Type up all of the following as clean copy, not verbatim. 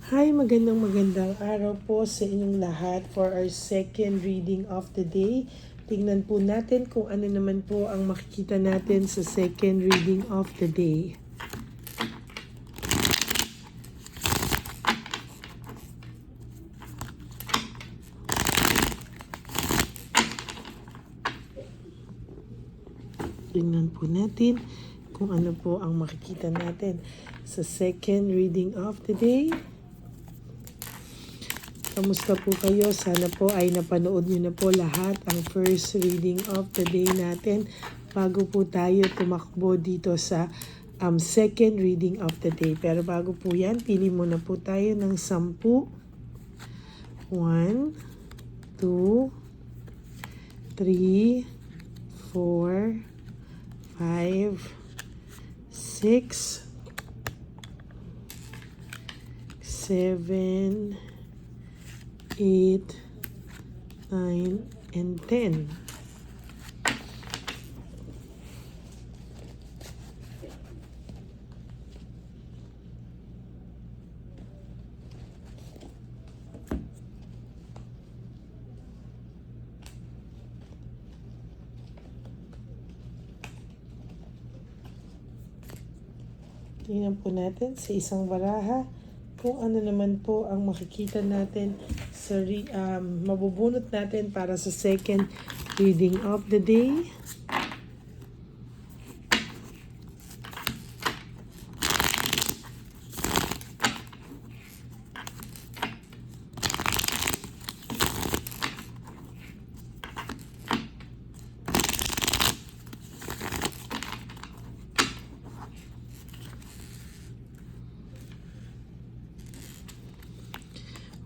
Hi, magandang araw po sa inyong lahat for our second reading of the day. Tingnan po natin kung ano naman po ang makikita natin sa second reading of the day. Tingnan po natin kung ano po ang makikita natin sa second reading of the day. Kamusta po kayo? Sana po ay napanood nyo na po lahat ang first reading of the day natin bago po tayo tumakbo dito sa second reading of the day. Pero bago po yan, pili muna po tayo ng 10. 1, 2, 3, 4, 5, 6, 7, 8, 9, and 10. Tingnan po natin sa isang baraha kung ano naman po ang makikita natin sa mabubunot natin para sa second reading of the day.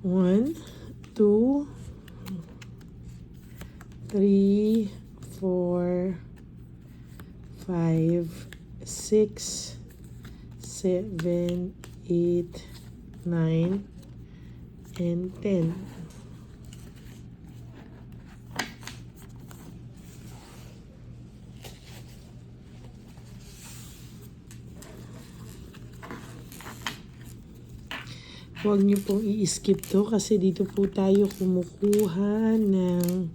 One, 2, 3, 4, 5, 6, 7, 8, 9, and 10. Huwag niyo pong i-skip to kasi dito po tayo kumukuha ng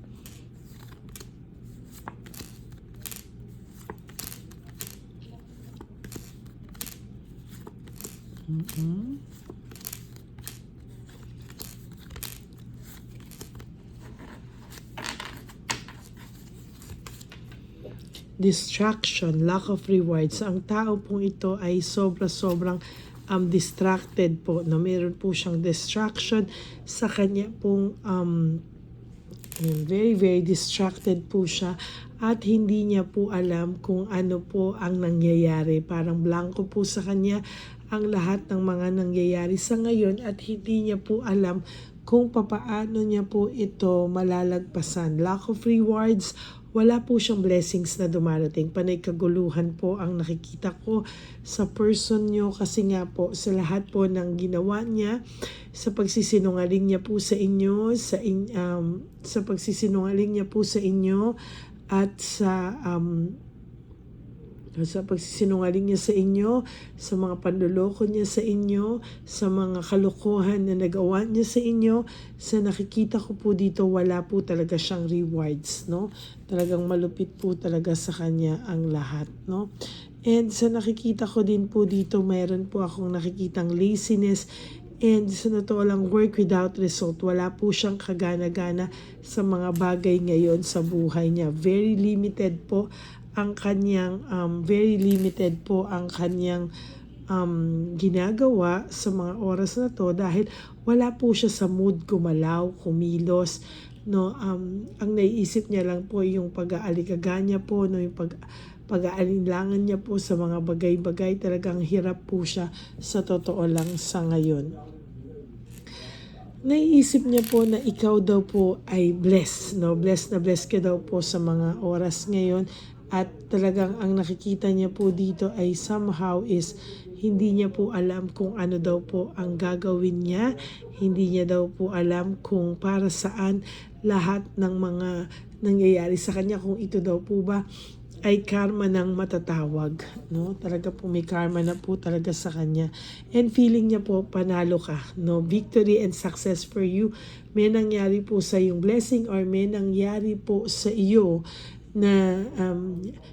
distraction, lack of rewards. Ang tao pong ito ay sobrang distracted po, no? Meron po siyang distraction sa kanya pong very distracted po siya at hindi niya po alam kung ano po ang nangyayari. Parang blanco po sa kanya ang lahat ng mga nangyayari sa ngayon at hindi niya po alam kung papaano niya po ito malalagpasan. Lack of rewards, wala po siyang blessings na dumarating. Panay kaguluhan po ang nakikita ko sa person nyo kasi nga po sa lahat po ng ginawa niya, sa pagsisinungaling niya po sa inyo, sa pagsisinungaling niya po sa inyo at sa pagsisinungaling niya sa inyo, sa mga panloloko niya sa inyo, sa mga kalokohan na nagawa niya sa inyo, sa nakikita ko po dito, wala po talaga siyang rewards, no? Talagang malupit po talaga sa kanya ang lahat, no? And sa nakikita ko din po dito, mayroon po akong nakikitang laziness and sa totoo lang work without result. Wala po siyang kagana-gana sa mga bagay ngayon sa buhay niya. Very limited po ang kanyang ginagawa sa mga oras na to dahil wala po siya sa mood gumalaw, kumilos, no? Ang naiisip niya lang po yung pag-aalikaga niya po, no? Yung pag-aalinlangan niya po sa mga bagay-bagay. Talagang hirap po siya sa totoo lang sa ngayon. Naiisip niya po na ikaw daw po ay blessed, no? Blessed na blessed ka daw po sa mga oras ngayon. At talagang ang nakikita niya po dito ay somehow is hindi niya po alam kung ano daw po ang gagawin niya. Hindi niya daw po alam kung para saan lahat ng mga nangyayari sa kanya. Kung ito daw po ba ay karma ng matatawag, no? Talaga po may karma na po talaga sa kanya. And feeling niya po panalo ka, no? Victory and success for you. May nangyari po sa iyong blessing or may nangyari po sa iyo na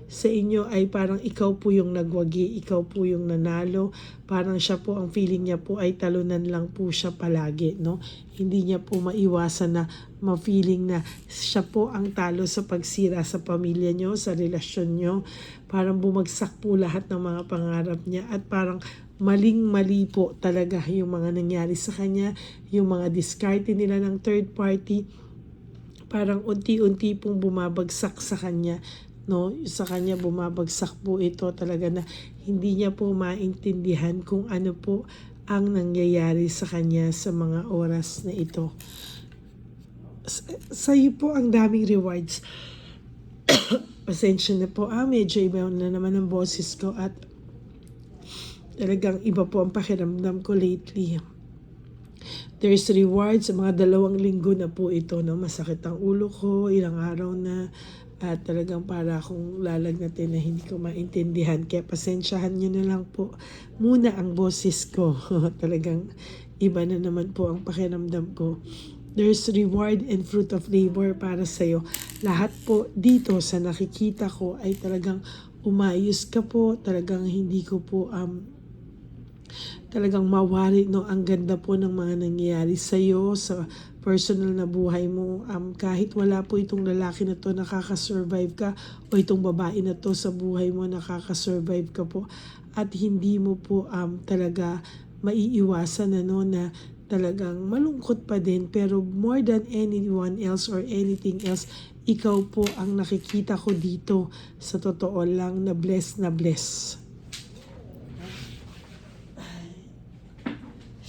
sa inyo ay parang ikaw po yung nagwagi, ikaw po yung nanalo. Parang siya po, ang feeling niya po ay talunan lang po siya palagi, no? Hindi niya po maiwasan na ma-feeling na siya po ang talo sa pagsira sa pamilya niyo, sa relasyon niyo. Parang bumagsak po lahat ng mga pangarap niya at parang maling-mali po talaga yung mga nangyari sa kanya, yung mga diskarte nila ng third party. Parang unti-unti pong bumabagsak sa kanya, no? Sa kanya bumabagsak po ito talaga na hindi niya po maintindihan kung ano po ang nangyayari sa kanya sa mga oras na ito. Sa iyo po ang daming rewards. Pasensya na po, medyo iba na naman ang boses ko at talagang iba po ang pakiramdam ko lately. There's rewards sa mga 2 linggo na po ito, no? Masakit ang ulo ko, ilang araw na, at talagang para akong lalagnatin na hindi ko maintindihan. Kaya pasensyahan nyo na lang po muna ang boses ko. Talagang iba na naman po ang pakiramdam ko. There's reward and fruit of labor para sa'yo. Lahat po dito sa nakikita ko ay talagang umayos ka po. Talagang hindi ko po talagang mawari, no? Ang ganda po ng mga nangyayari sa iyo, sa personal na buhay mo. Kahit wala po itong lalaki na to, nakaka-survive ka, o itong babae na to sa buhay mo, nakaka-survive ka po. At hindi mo po talaga maiiwasan, ano, na talagang malungkot pa din. Pero more than anyone else or anything else, ikaw po ang nakikita ko dito. Sa totoo lang, na bless na bless.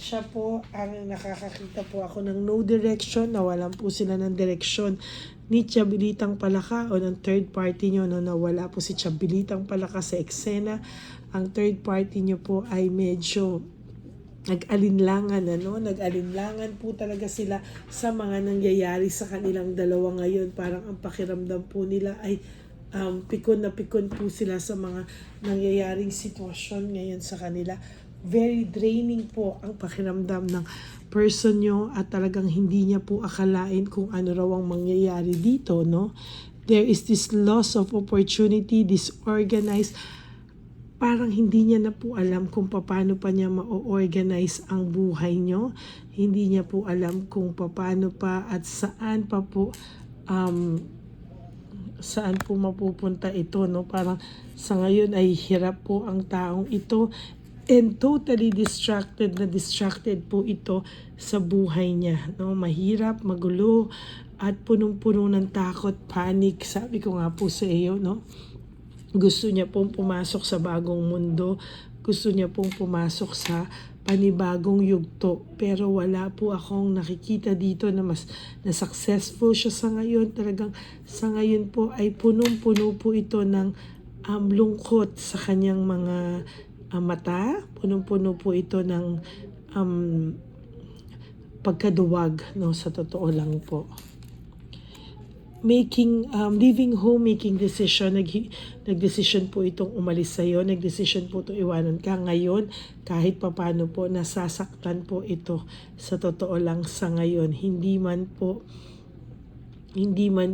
Siya po ang nakakakita po ako ng no direction, nawalan po sila ng direksyon ni Chabilitang Palaka o ng third party nyo, no? Nawala po si Chabilitang Palaka sa eksena. Ang third party nyo po ay medyo nag-alinlangan, ano? Nag-alinlangan po talaga sila sa mga nangyayari sa kanilang dalawa ngayon. Parang ang pakiramdam po nila ay pikon na pikon po sila sa mga nangyayaring sitwasyon ngayon sa kanila. Very draining po ang pakiramdam ng person nyo at talagang hindi niya po akalain kung ano raw ang mangyayari dito, no? There is this loss of opportunity, disorganized. Parang hindi niya na po alam kung paano pa niya ma-organize ang buhay nyo. Hindi niya po alam kung paano pa at saan pa po saan po mapupunta ito, no? Parang sa ngayon ay hirap po ang taong ito. And totally distracted po ito sa buhay niya, no? Mahirap, magulo, at punong-puno ng takot, panic. Sabi ko nga po sa iyo, no? Gusto niya pong pumasok sa bagong mundo. Gusto niya pong pumasok sa panibagong yugto. Pero wala po akong nakikita dito na mas na successful siya sa ngayon. Talagang sa ngayon po ay punong-puno po ito ng lungkot sa kanyang mga mata. Punong-puno po ito ng pagkaduwag, no? Sa totoo lang po. Leaving home, making decision. Nag-decision po itong umalis sa'yo. Nag-decision po itong iwanan ka. Ngayon, kahit papano po, nasasaktan po ito. Sa totoo lang sa ngayon. Hindi man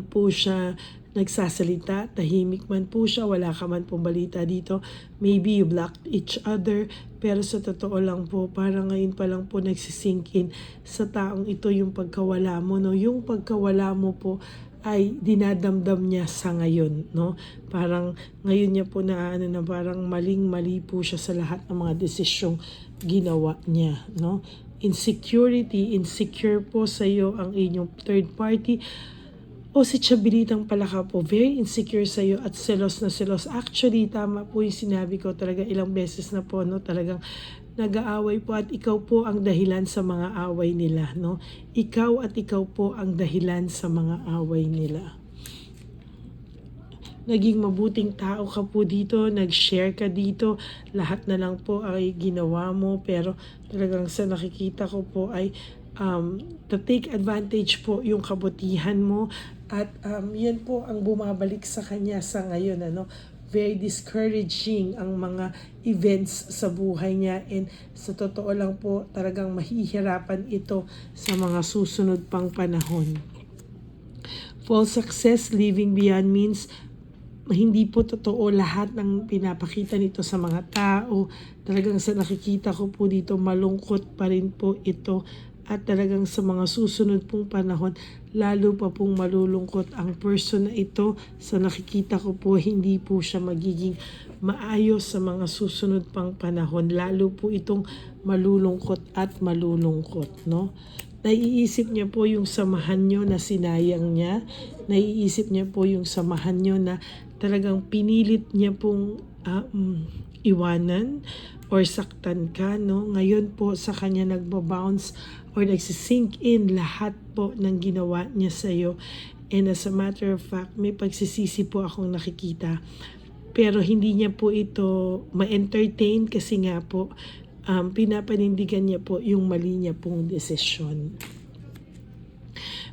po siya nagsasalita, tahimik man po siya, wala ka man pong balita dito. Maybe you blocked each other, pero sa totoo lang po, parang ngayon pa lang po nagsisink in sa taong ito yung pagkawala mo, no? Yung pagkawala mo po ay dinadamdam niya sa ngayon, no? Parang ngayon niya po na parang maling-mali po siya sa lahat ng mga desisyong ginawa niya, no? Insecure po sa iyo ang inyong third party. O si Chabilitang Palaka po, very insecure sa iyo at selos na selos. Actually, tama po yung sinabi ko, talaga ilang beses na po, no? Talagang nag-aaway po at ikaw po ang dahilan sa mga away nila, no? Ikaw po ang dahilan sa mga away nila. Naging mabuting tao ka po dito, nag-share ka dito, lahat na lang po ay ginawa mo, pero talagang sa nakikita ko po ay to take advantage po yung kabutihan mo at yan po ang bumabalik sa kanya sa ngayon, ano. Very discouraging ang mga events sa buhay niya, and sa totoo lang po talagang mahihirapan ito sa mga susunod pang panahon. False success, living beyond means, hindi po totoo lahat ng pinapakita nito sa mga tao. Talagang sa nakikita ko po dito, malungkot pa rin po ito. At talagang sa mga susunod pong panahon, lalo pa pong malulungkot ang person na ito. Sa nakikita ko po, hindi po siya magiging maayos sa mga susunod pang panahon. Lalo po itong malulungkot at malulungkot, no? Naiisip niya po yung samahan nyo na sinayang niya. Naiisip niya po yung samahan nyo na talagang pinilit niya pong iwanan or saktan ka, no? Ngayon po sa kanya nagbabounce or nagsisink in lahat po ng ginawa niya sa'yo. And as a matter of fact, may pagsisisi po akong nakikita. Pero hindi niya po ito ma-entertain kasi nga po pinapanindigan niya po yung mali niya pong desisyon.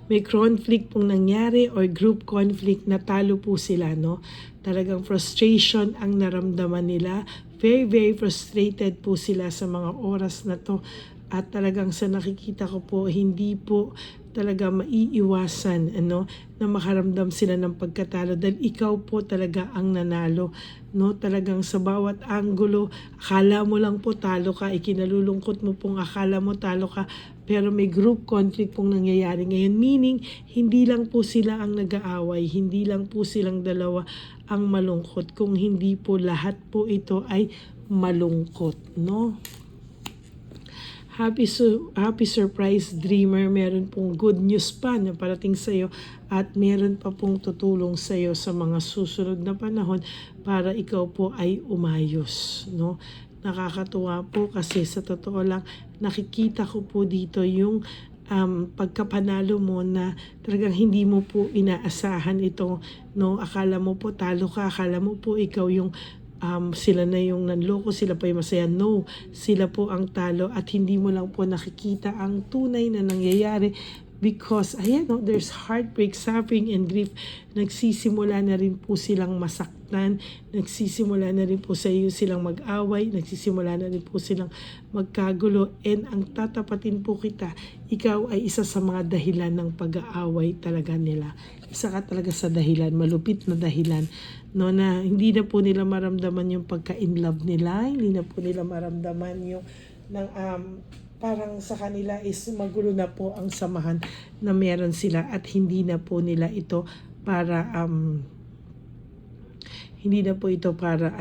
May conflict pong nangyari or group conflict, natalo po sila, no? Talagang frustration ang naramdaman nila. Very, very frustrated po sila sa mga oras na to. At talagang sa nakikita ko po, hindi po talaga maiiwasan, ano, na makaramdam sila ng pagkatalo dahil ikaw po talaga ang nanalo, no? Talagang sa bawat anggulo, akala mo lang po talo ka, ikinalulungkot mo pong akala mo talo ka, pero may group conflict pong nangyayari ngayon, meaning hindi lang po sila ang nag-aaway, hindi lang po silang dalawa ang malungkot, kung hindi po lahat po ito ay malungkot, no? Happy surprise dreamer, meron pong good news pa na parating sa iyo at meron pa pong tutulong sa iyo sa mga susunod na panahon para ikaw po ay umayos, no? Nakakatuwa po kasi sa totoo lang nakikita ko po dito yung pagkapanalo mo na talagang hindi mo po inaasahan ito, no? Akala mo po talo ka, akala mo po ikaw yung sila na yung nanloko, sila pa yung masaya. No, sila po ang talo at hindi mo lang po nakikita ang tunay na nangyayari because, ayan, no, there's heartbreak, suffering, and grief. Nagsisimula na rin po silang masaktan, nagsisimula na rin po sa iyo silang mag-away, nagsisimula na rin po silang magkagulo, and ang tatapatin po kita, ikaw ay isa sa mga dahilan ng pag-aaway talaga nila. Isa ka talaga sa dahilan, malupit na dahilan, no, na hindi na po nila maramdaman yung pagka-in love nila, hindi na po nila maramdaman yung ng parang sa kanila is magulo na po ang samahan na meron sila at hindi na po nila ito para hindi na po ito para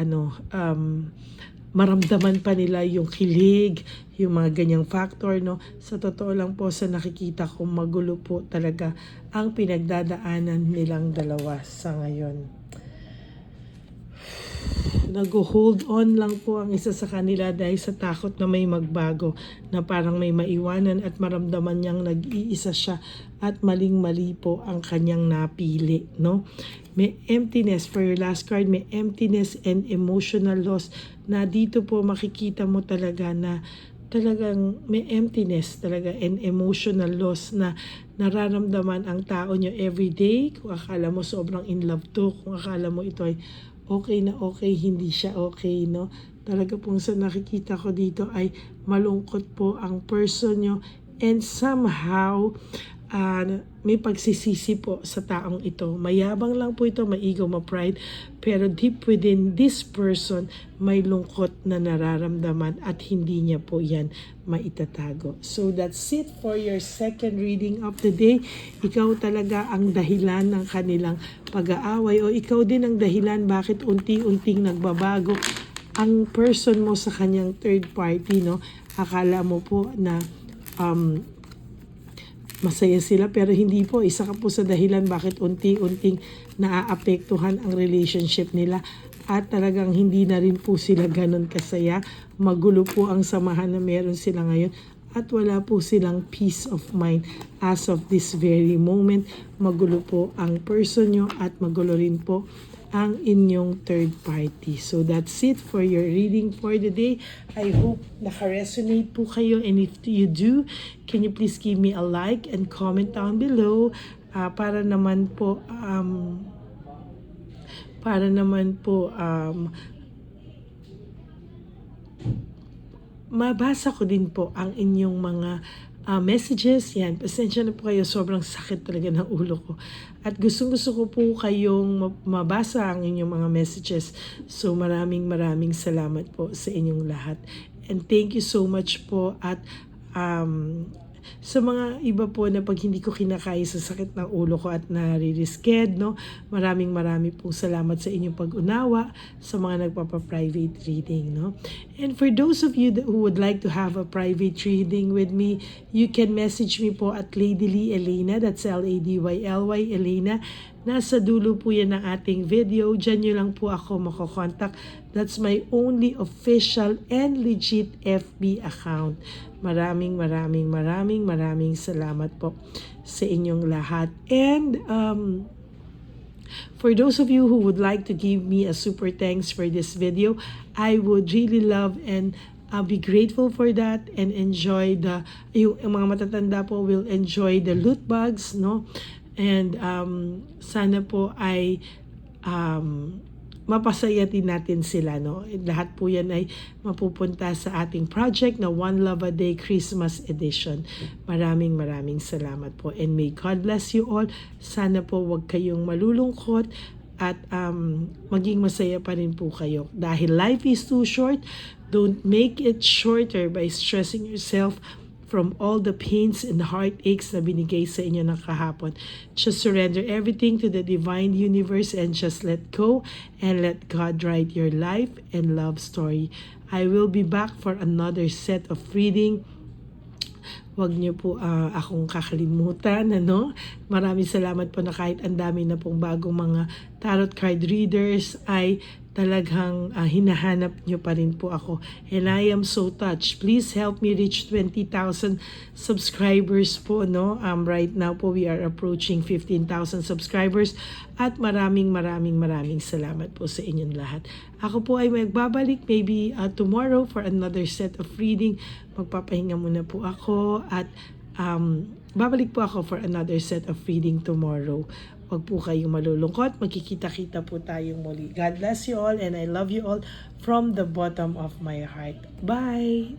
maramdaman pa nila yung kilig, yung mga ganyang factor, no? Sa totoo lang po, sa nakikita ko, magulo po talaga ang pinagdadaanan nilang dalawa sa ngayon. Nag-hold on lang po ang isa sa kanila dahil sa takot na may magbago, na parang may maiwanan at maramdaman niyang nag-iisa siya at maling-mali po ang kanyang napili, no? May emptiness for your last card, may emptiness and emotional loss, na dito po makikita mo talaga na talagang may emptiness talaga and emotional loss na nararamdaman ang tao nyo everyday. Kung akala mo sobrang in love to, kung akala mo ito ay okay na okay, hindi siya okay, no? Talaga pong sa nakikita ko dito ay malungkot po ang person nyo and somehow may pagsisisi po sa taong ito. Mayabang lang po ito, may ego, may pride, pero deep within this person may lungkot na nararamdaman at hindi niya po yan maitatago. So that's it for your second reading of the day. Ikaw talaga ang dahilan ng kanilang pag-aaway o ikaw din ang dahilan bakit unti-unting nagbabago ang person mo sa kanyang third party, no? Akala mo po na masaya sila pero hindi po. Isa ka po sa dahilan bakit unti-unting naaapektuhan ang relationship nila at talagang hindi na rin po sila ganun kasaya. Magulo po ang samahan na meron sila ngayon at wala po silang peace of mind as of this very moment. Magulo po ang person nyo at magulo rin po ang inyong third party. So that's it for your reading for the day. I hope naka-resonate po kayo, and if you do, can you please give me a like and comment down below para naman po mabasa ko din po ang inyong mga messages. Yan, pasensya na po kayo, sobrang sakit talaga ng ulo ko. At gustong-gusto ko po kayong mabasa ang inyong mga messages. So maraming salamat po sa inyong lahat. And thank you so much po. At sa mga iba po na pag hindi ko kinakaya sa sakit ng ulo ko at nare-risked, no? Maraming pong salamat sa inyong pag-unawa sa mga nagpapa-private reading, no? And for those of you who would like to have a private reading with me, you can message me po at Lady Lee Elena, that's Ladyly Elena. Nasa dulo po yan ng ating video. Diyan nyo lang po ako makokontak. That's my only official and legit FB account. Maraming salamat po sa inyong lahat. And for those of you who would like to give me a super thanks for this video, I would really love and I'll be grateful for that, and enjoy yung mga matatanda po will enjoy the loot bags, no? And sana po ay mapasaya din natin sila, no? Lahat po yan ay mapupunta sa ating project na One Love a Day Christmas Edition. Maraming salamat po, and may God bless you all. Sana po wag kayong malulungkot at maging masaya pa rin po kayo. Dahil life is too short, don't make it shorter by stressing yourself from all the pains and heartaches na binigay sa inyo ng kahapon. Just surrender everything to the divine universe and just let go and let God write your life and love story. I will be back for another set of reading. Huwag niyo po akong kakalimutan, ano? Maraming salamat po na kahit ang dami na pong bagong mga tarot card readers ay talagang hinahanap niyo pa rin po ako. And I am so touched. Please help me reach 20,000 subscribers po, no? Right now po we are approaching 15,000 subscribers, at maraming salamat po sa inyong lahat. Ako po ay magbabalik maybe tomorrow for another set of reading. Magpapahinga muna po ako at babalik po ako for another set of reading tomorrow. Huwag po kayong malulungkot. Magkikita-kita po tayong muli. God bless you all, and I love you all from the bottom of my heart. Bye!